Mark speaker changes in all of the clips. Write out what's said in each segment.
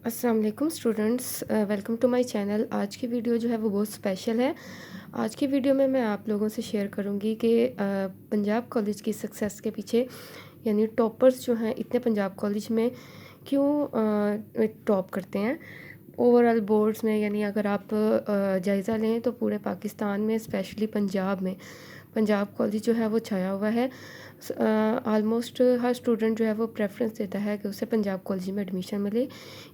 Speaker 1: अस्सलाम वालेकुम students, welcome to my channel. आज की वीडियो जो है वो बहुत स्पेशल है। आज की वीडियो में मैं आप लोगों से शेयर करूंगी कि पंजाब कॉलेज की सक्सेस के पीछे यानी टॉपर्स जो हैं इतने पंजाब कॉलेज में क्यों टॉप करते हैं ओवरऑल बोर्ड्स में। यानी अगर आप जायज़ा लें तो पूरे पाकिस्तान में स्पेशली पंजाब में पंजाब कॉलेज जो है वो छाया हुआ है। ऑलमोस्ट हर स्टूडेंट जो है वो प्रेफरेंस देता है कि उसे पंजाब कॉलेज में एडमिशन मिले।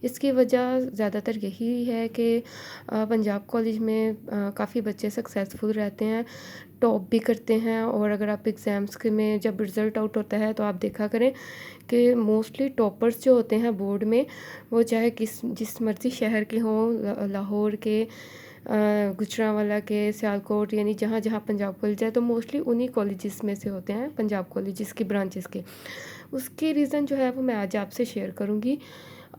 Speaker 1: इसकी वजह ज़्यादातर यही है कि पंजाब कॉलेज में काफ़ी बच्चे सक्सेसफुल रहते हैं, टॉप भी करते हैं। और अगर आप एग्ज़ाम्स के में जब रिज़ल्ट आउट होता है तो आप देखा करें कि मोस्टली टॉपर्स जो होते हैं बोर्ड में, वो चाहे जिस मर्ज़ी शहर के हों, लाहौर के, गुजरांवाला के, सियालकोट, यानी जहाँ जहाँ पंजाब कॉलेज है तो मोस्टली उन्हीं कॉलेजेस में से होते हैं पंजाब कॉलेजेस की ब्रांचेस के। उसकी रीज़न जो है वो मैं आज आपसे शेयर करूँगी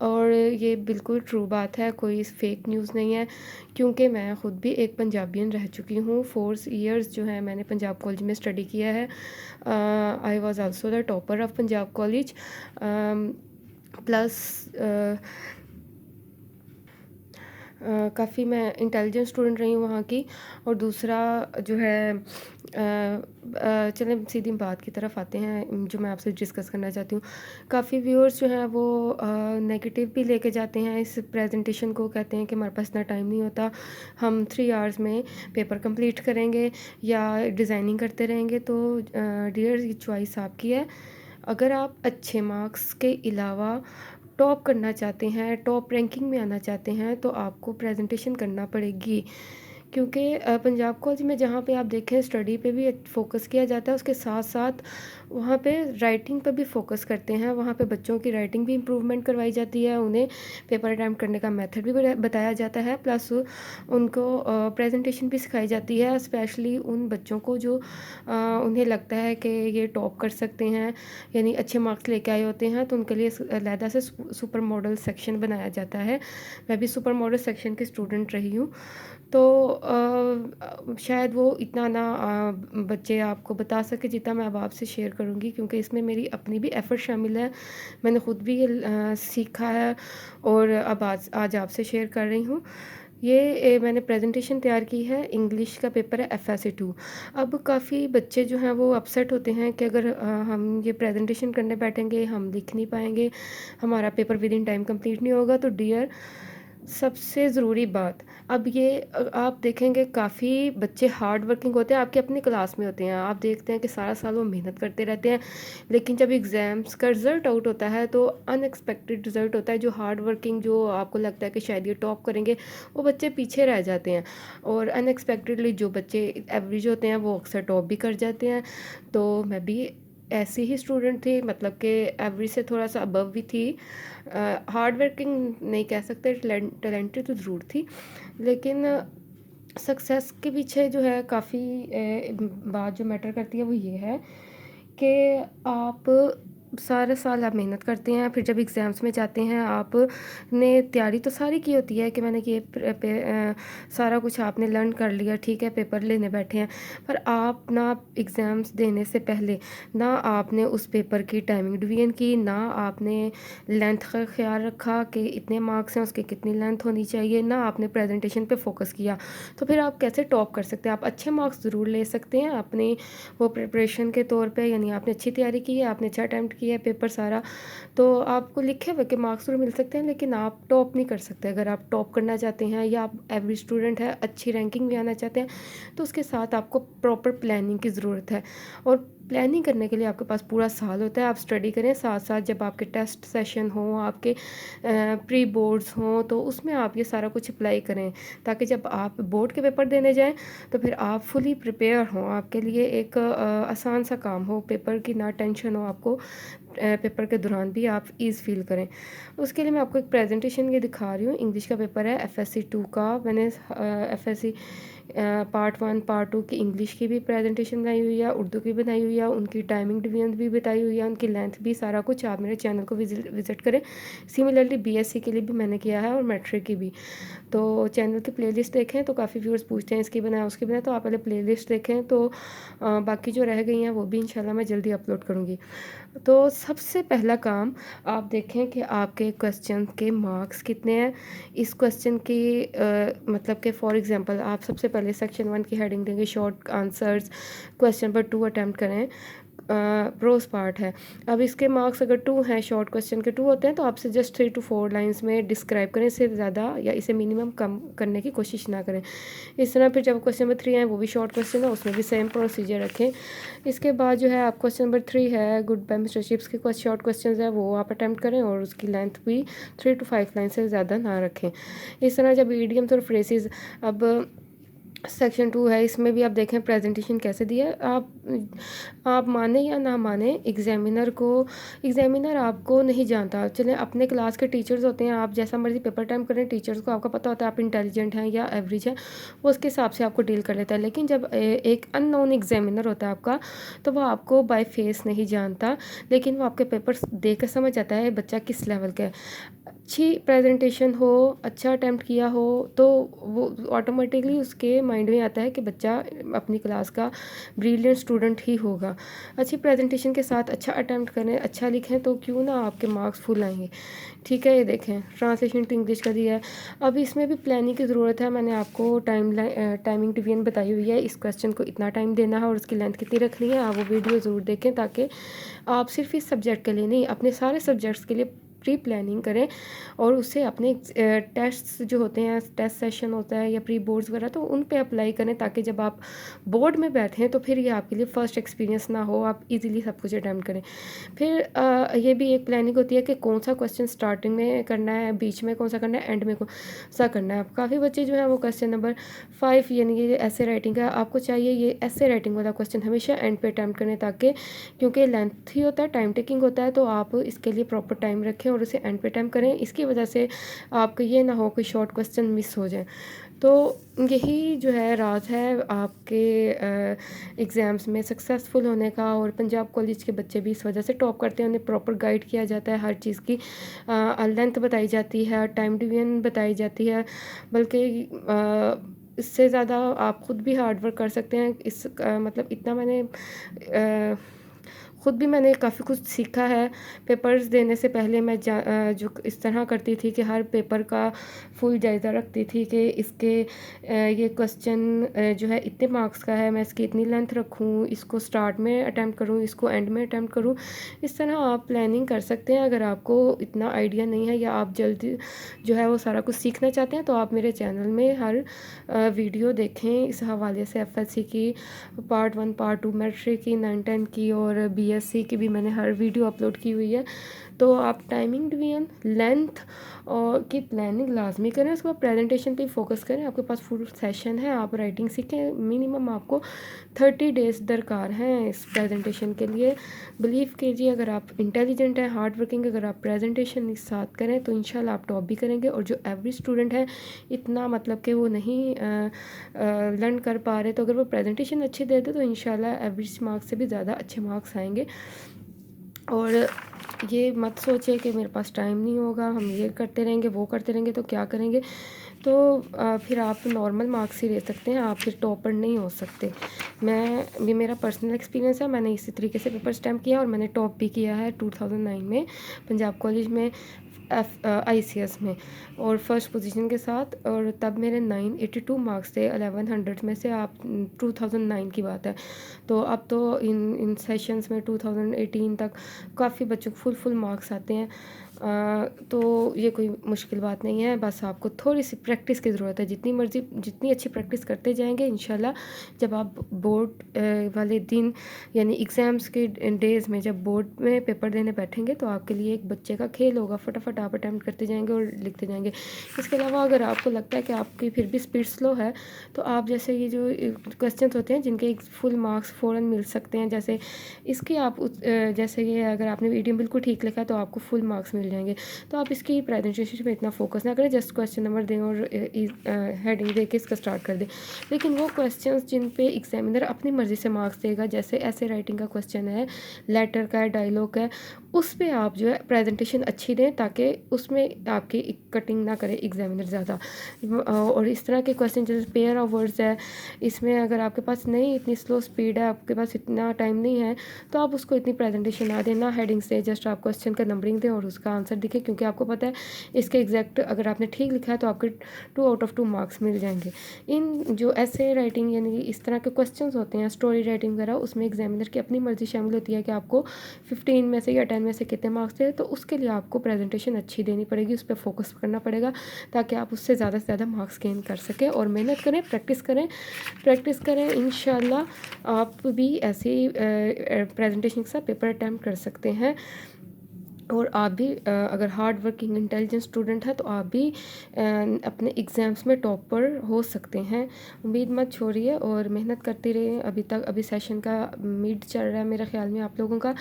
Speaker 1: और ये बिल्कुल ट्रू बात है, कोई फेक न्यूज़ नहीं है। क्योंकि मैं ख़ुद भी एक पंजाबियन रह चुकी हूँ। 4 ईयर्स जो है मैंने पंजाब कॉलेज में स्टडी किया है। I was also the topper of Punjab college. Plus काफ़ी मैं इंटेलिजेंट स्टूडेंट रही हूँ वहाँ की। और दूसरा जो है चलें सीधी बात की तरफ आते हैं जो मैं आपसे डिस्कस करना चाहती हूँ। काफ़ी व्यूअर्स जो हैं वो नेगेटिव भी लेके जाते हैं इस प्रेजेंटेशन को, कहते हैं कि हमारे पास इतना टाइम नहीं होता, हम 3 आवर्स में पेपर कंप्लीट करेंगे या डिज़ाइनिंग करते रहेंगे। तो डियर, ये चॉइस आपकी है। अगर आप अच्छे मार्क्स के अलावा टॉप करना चाहते हैं, टॉप रैंकिंग में आना चाहते हैं, तो आपको प्रेजेंटेशन करना पड़ेगी। क्योंकि पंजाब कॉलेज में जहाँ पे आप देखें स्टडी पे भी फोकस किया जाता है, उसके साथ साथ वहाँ पे राइटिंग पे भी फोकस करते हैं। वहाँ पे बच्चों की राइटिंग भी इम्प्रूवमेंट करवाई जाती है, उन्हें पेपर अटैम्प्ट करने का मेथड भी बताया जाता है, प्लस उनको प्रेजेंटेशन भी सिखाई जाती है। स्पेशली उन बच्चों को जो उन्हें लगता है कि ये टॉप कर सकते हैं, यानी अच्छे मार्क्स लेके आए होते हैं, तो उनके लिए अलहदा से सुपर मॉडल सेक्शन बनाया जाता है। मैं भी सुपर मॉडल सेक्शन की स्टूडेंट रही हूँ। तो शायद वो इतना ना बच्चे आपको बता सके जितना मैं अब आपसे शेयर करूँगी, क्योंकि इसमें मेरी अपनी भी एफ़र्ट शामिल है। मैंने ख़ुद भी ये सीखा है और अब आज आपसे शेयर कर रही हूँ। ये मैंने प्रेजेंटेशन तैयार की है, इंग्लिश का पेपर है FSC 2। अब काफ़ी बच्चे जो हैं वो अपसेट होते हैं कि अगर हम ये प्रेजेंटेशन करने बैठेंगे हम लिख नहीं पाएंगे, हमारा paper with in time complete नहीं होगा। तो डियर, सबसे ज़रूरी बात, अब ये आप देखेंगे काफ़ी बच्चे हार्ड वर्किंग होते हैं, आपके अपनी क्लास में होते हैं, आप देखते हैं कि सारा साल वो मेहनत करते रहते हैं, लेकिन जब एग्ज़ाम्स का रिज़ल्ट आउट होता है तो अनएक्सपेक्टेड रिज़ल्ट होता है। जो हार्ड वर्किंग, जो आपको लगता है कि शायद ये टॉप करेंगे, वो बच्चे पीछे रह जाते हैं। और अनएक्सपेक्टेडली जो बच्चे एवरेज होते हैं वो अक्सर टॉप भी कर जाते हैं। तो मैं भी ऐसी ही स्टूडेंट थी, मतलब कि एवरेज से थोड़ा सा अबव भी थी। हार्ड वर्किंग नहीं कह सकते, टैलेंटेड तो ज़रूर थी, लेकिन सक्सेस के पीछे जो है काफ़ी बात जो मैटर करती है वो ये है कि आप सारे साल आप मेहनत करते हैं, फिर जब एग्ज़ाम्स में जाते हैं आपने तैयारी तो सारी की होती है कि मैंने ये सारा कुछ आपने लर्न कर लिया, ठीक है, पेपर लेने बैठे हैं, पर आप ना एग्ज़ाम्स देने से पहले ना आपने उस पेपर की टाइमिंग डिवीजन की, ना आपने लेंथ का ख्याल रखा कि इतने मार्क्स हैं उसकी कितनी लेंथ होनी चाहिए, ना आपने प्रेजेंटेशन पे फोकस किया। तो फिर आप कैसे टॉप कर सकते हैं? आप अच्छे मार्क्स ज़रूर ले सकते हैं अपने वो प्रिपरेशन के तौर पे, यानी आपने अच्छी तैयारी की है, आपने अच्छा अटैम्प्ट किया है पेपर सारा, तो आपको लिखे हुए के मार्क्स जरूर मिल सकते हैं, लेकिन आप टॉप नहीं कर सकते। अगर आप टॉप करना चाहते हैं या आप एवरेज स्टूडेंट है, अच्छी रैंकिंग में आना चाहते हैं, तो उसके साथ आपको प्रॉपर प्लानिंग की ज़रूरत है। और प्लानिंग करने के लिए आपके पास पूरा साल होता है। आप स्टडी करें, साथ साथ जब आपके टेस्ट सेशन हों, आपके प्री बोर्ड्स हों, तो उसमें आप ये सारा कुछ अप्लाई करें, ताकि जब आप बोर्ड के पेपर देने जाएं तो फिर आप फुली प्रिपेयर हों, आपके लिए एक आसान सा काम हो, पेपर की ना टेंशन हो आपको, पेपर के दौरान भी आप ईज़ फील करें। उसके लिए मैं आपको एक प्रेजेंटेशन ये दिखा रही हूँ। इंग्लिश का पेपर है FSC 2 का। मैंने FSC पार्ट 1 पार्ट 2 की इंग्लिश की भी प्रेजेंटेशन बनाई हुई है, उर्दू की बनाई हुई है, उनकी टाइमिंग डिवीजन भी बताई हुई है, उनकी लेंथ भी, सारा कुछ। आप मेरे चैनल को विजिट करें। सिमिलरली BSc के लिए भी मैंने किया है और मैट्रिक की भी। तो चैनल की प्लेलिस्ट देखें, तो काफ़ी व्यूअर्स पूछते हैं इसकी बनाए उसकी बनाए, तो आप पहले प्लेलिस्ट देखें, तो बाकी जो रह गई हैं वो भी इंशाल्लाह मैं जल्दी अपलोड करूँगी। तो सबसे पहला काम आप देखें कि आपके क्वेश्चन के मार्क्स कितने हैं। इस क्वेश्चन की मतलब कि फॉर एग्ज़ाम्पल आप सबसे पहले सेक्शन 1 की हेडिंग देंगे short answers, question number 2 attempt करें। प्रोस पार्ट है। अब इसके मार्क्स अगर 2 हैं, शॉर्ट क्वेश्चन के 2 होते हैं, तो आपसे जस्ट 3 टू 4 लाइन्स में डिस्क्राइब करें, इससे ज़्यादा या इसे मिनिमम कम करने की कोशिश ना करें। इस तरह फिर जब क्वेश्चन नंबर 3 है, वो भी शॉर्ट क्वेश्चन है, उसमें भी सेम प्रोसीजर रखें। इसके बाद जो है आप क्वेश्चन नंबर 3 है गुड बाय मिस्टर चिप्स के शॉर्ट क्वेश्चन है, वो आप अटैम्प्ट करें और उसकी लेंथ भी 3 टू 5 लाइन से ज़्यादा ना रखें। इस तरह जब ईडियम्स और फ्रेजेस, अब सेक्शन 2 है, इसमें भी आप देखें प्रेजेंटेशन कैसे दिया है। आप माने या ना माने, एग्जामिनर आपको नहीं जानता। चलें, अपने क्लास के टीचर्स होते हैं, आप जैसा मर्जी पेपर टाइम करें, टीचर्स को आपका पता होता है आप इंटेलिजेंट हैं या एवरेज हैं, वो उसके हिसाब से आपको डील कर लेता है। लेकिन जब एक अननोन एग्जामिनर होता है आपका, तो वो आपको बाय फेस नहीं जानता, लेकिन वो आपके पेपर देख कर समझ जाता है बच्चा किस लेवल का है। अच्छी प्रेजेंटेशन हो, अच्छा अटैम्प्ट किया हो, तो वो ऑटोमेटिकली उसके माइंड में आता है कि बच्चा अपनी क्लास का ब्रिलियंट स्टूडेंट ही होगा। अच्छी प्रेजेंटेशन के साथ अच्छा अटैम्प्ट करें, अच्छा लिखें, तो क्यों ना आपके मार्क्स फुल आएंगे। ठीक है, ये देखें ट्रांसलेशन टू इंग्लिश का दिया है। अब इसमें भी प्लानिंग की ज़रूरत है। मैंने आपको टाइमिंग डिवीजन बताई हुई है, इस क्वेश्चन को इतना टाइम देना है और उसकी लेंथ कितनी रखनी है। आप वो वीडियो ज़रूर देखें, ताकि आप सिर्फ इस सब्जेक्ट के लिए नहीं, अपने सारे सब्जेक्ट्स के लिए प्री प्लानिंग करें और उसे अपने टेस्ट्स जो होते हैं, टेस्ट सेशन होता है या प्री बोर्ड्स वगैरह, तो उन पे अप्लाई करें, ताकि जब आप बोर्ड में बैठें तो फिर ये आपके लिए फ़र्स्ट एक्सपीरियंस ना हो, आप इजीली सब कुछ अटैम्प्ट करें। फिर ये भी एक प्लानिंग होती है कि कौन सा क्वेश्चन स्टार्टिंग में करना है, बीच में कौन सा करना है, एंड में कौन सा करना है। काफ़ी बच्चे जो है वो क्वेश्चन नंबर 5 यानी कि ऐसे राइटिंग का, आपको चाहिए ये ऐसे राइटिंग वाला क्वेश्चन हमेशा एंड पे अटैम्प्ट करें, ताकि क्योंकि लेंथ ही होता है, टाइम टेकिंग होता है, तो आप इसके लिए प्रॉपर टाइम रखें और उसे एंड पे टाइम करें। इसकी वजह से आपको ये ना हो कि शॉर्ट क्वेश्चन मिस हो जाए। तो यही जो है राज है आपके एग्ज़ाम्स में सक्सेसफुल होने का। और पंजाब कॉलेज के बच्चे भी इस वजह से टॉप करते हैं, उन्हें प्रॉपर गाइड किया जाता है, हर चीज़ की लेंथ बताई जाती है, टाइम डिवीजन बताई जाती है। बल्कि इससे ज़्यादा आप ख़ुद भी हार्ड वर्क कर सकते हैं। मतलब इतना मैंने ख़ुद भी मैंने काफ़ी कुछ सीखा है। पेपर्स देने से पहले मैं जो इस तरह करती थी कि हर पेपर का फुल जायज़ा रखती थी कि इसके ये क्वेश्चन जो है इतने मार्क्स का है, मैं इसकी इतनी लेंथ रखूँ, इसको स्टार्ट में अटैम्प्ट करूँ, इसको एंड में अटैम्प्ट करूँ। इस तरह आप प्लानिंग कर सकते हैं। अगर आपको इतना आइडिया नहीं है या आप जल्दी जो है वो सारा कुछ सीखना चाहते हैं, तो आप मेरे चैनल में हर वीडियो देखें इस हवाले से। एफएससी की पार्ट 1, पार्ट 2, मैट्रिक की, 9-10 की और बीएससी की भी मैंने हर वीडियो अपलोड की हुई है। तो आप टाइमिंग डिवीजन, लेंथ और की प्लानिंग लाजमी करें। उसके बाद प्रेजेंटेशन पे फोकस करें। आपके पास फुल सेशन है, आप राइटिंग सीखें। मिनिमम आपको 30 डेज़ दरकार हैं इस प्रेजेंटेशन के लिए। बिलीव कीजिए, अगर आप इंटेलिजेंट हैं, हार्ड वर्किंग, अगर आप प्रेजेंटेशन इस साथ करें तो इंशाल्लाह आप टॉप भी करेंगे। और जो एवरेज स्टूडेंट है, इतना मतलब कि वो नहीं लर्न कर पा रहे, तो अगर वो प्रेजेंटेशन अच्छी दे दे तो इंशाल्लाह एवरेज मार्क्स से भी ज़्यादा अच्छे मार्क्स आएंगे। और ये मत सोचे कि मेरे पास टाइम नहीं होगा, हम ये करते रहेंगे, वो करते रहेंगे, तो क्या करेंगे। तो फिर आप नॉर्मल मार्क्स ही ले सकते हैं, आप फिर टॉपर नहीं हो सकते। ये मेरा पर्सनल एक्सपीरियंस है, मैंने इसी तरीके से पेपर स्टैम्प किया और मैंने टॉप भी किया है 2009 में पंजाब कॉलेज में ICS में, और फर्स्ट पोजीशन के साथ। और तब मेरे 982 मार्क्स थे 1100 में से। आप 2009 की बात है। तो अब तो इन सेशंस में 2018 तक काफ़ी बच्चों को फुल मार्क्स आते हैं। तो ये कोई मुश्किल बात नहीं है, बस आपको थोड़ी सी प्रैक्टिस की ज़रूरत है। जितनी अच्छी प्रैक्टिस करते जाएंगे, इंशाल्लाह जब आप बोर्ड वाले दिन यानी एग्ज़ाम्स के डेज़ में जब बोर्ड में पेपर देने बैठेंगे, तो आपके लिए एक बच्चे का खेल होगा। फटाफट आप अटैम्प्ट करते जाएंगे और लिखते जाएंगे। इसके अलावा अगर आपको लगता है कि आपकी फिर भी स्पीड स्लो है, तो आप जैसे ये जो क्वेश्चन होते हैं जिनके फुल मार्क्स फ़ौरन मिल सकते हैं, जैसे इसकी जैसे ये अगर आपने वीडियो बिल्कुल ठीक लिखा तो आपको फुल मार्क्स मिल जाएंगे। तो आप इसकी प्रेजेंटेशन में इतना फोकस ना करें, जस्ट क्वेश्चन नंबर दें और हेडिंग दे के इसका स्टार्ट कर दें। लेकिन वो क्वेश्चंस जिन पे एग्जामिनर अपनी मर्ज़ी से मार्क्स देगा, जैसे ऐसे राइटिंग का क्वेश्चन है, लेटर का है, डायलॉग है, उस पे आप जो है प्रेजेंटेशन अच्छी दें, ताकि उसमें आपकी कटिंग ना करे एग्जामिनर ज़्यादा। और इस तरह के क्वेश्चन जैसे पेयर ऑफ वर्ड्स है, इसमें अगर आपके पास नहीं इतनी स्लो स्पीड है, आपके पास इतना टाइम नहीं है, तो आप उसको इतनी प्रेजेंटेशन ना दें, ना हेडिंग्स दें, जस्ट आप क्वेश्चन का नंबरिंग दें और उसका आंसर दिखें, क्योंकि आपको पता है इसके एग्जैक्ट अगर आपने ठीक लिखा है तो आपके 2 आउट ऑफ 2 मार्क्स मिल जाएंगे। इन जो ऐसे राइटिंग यानी इस तरह के क्वेश्चन होते हैं, स्टोरी राइटिंग वगैरह, उसमें एग्जामिनर की अपनी मर्जी शामिल होती है कि आपको 15 में से या 10 में से कितने मार्क्स थे। तो उसके लिए आपको प्रेजेंटेशन अच्छी देनी पड़ेगी, उस पर फोकस करना पड़ेगा, ताकि आप उससे ज़्यादा से ज़्यादा मार्क्स गेन कर सकें। और मेहनत करें, प्रैक्टिस करें, इंशाल्लाह आप भी ऐसे ही प्रेजेंटेशन के साथ पेपर अटैम्प्ट कर सकते हैं। और आप भी अगर हार्ड वर्किंग इंटेलिजेंट स्टूडेंट है तो आप भी अपने एग्ज़ाम्स में टॉपर हो सकते हैं। उम्मीद मत छोड़िए और मेहनत करते रहिए। अभी सेशन का मिड चल रहा है मेरे ख्याल में आप लोगों का,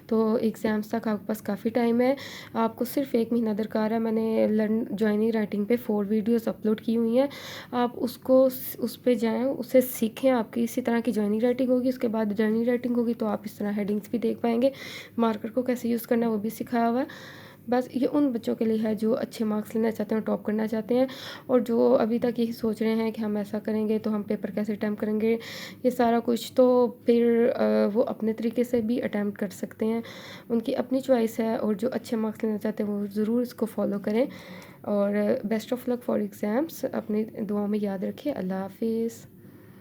Speaker 1: तो एग्ज़ाम्स तक आपके पास काफ़ी टाइम है। आपको सिर्फ 1 महीना दरकार है। मैंने लर्न जॉइनिंग राइटिंग पे 4 वीडियोस अपलोड की हुई हैं, आप उसको उस पे जाएँ, उससे सीखें। आपकी इसी तरह की जॉइनिंग राइटिंग होगी, उसके बाद जर्नल राइटिंग होगी, तो आप इस तरह हेडिंग्स भी देख पाएंगे। मार्कर को कैसे यूज़ करना है वो भी सिखाया हुआ है। बस ये उन बच्चों के लिए है जो अच्छे मार्क्स लेना चाहते हैं, टॉप करना चाहते हैं, और जो अभी तक यही सोच रहे हैं कि हम ऐसा करेंगे तो हम पेपर कैसे अटैम्प्ट करेंगे, ये सारा कुछ, तो फिर वो अपने तरीके से भी अटैम्प्ट कर सकते हैं। उनकी अपनी चॉइस है, और जो अच्छे मार्क्स लेना चाहते हैं वो ज़रूर इसको फॉलो करें। और best of luck for exams. अपनी दुआओं में याद रखिए। अल्लाह हाफिज़।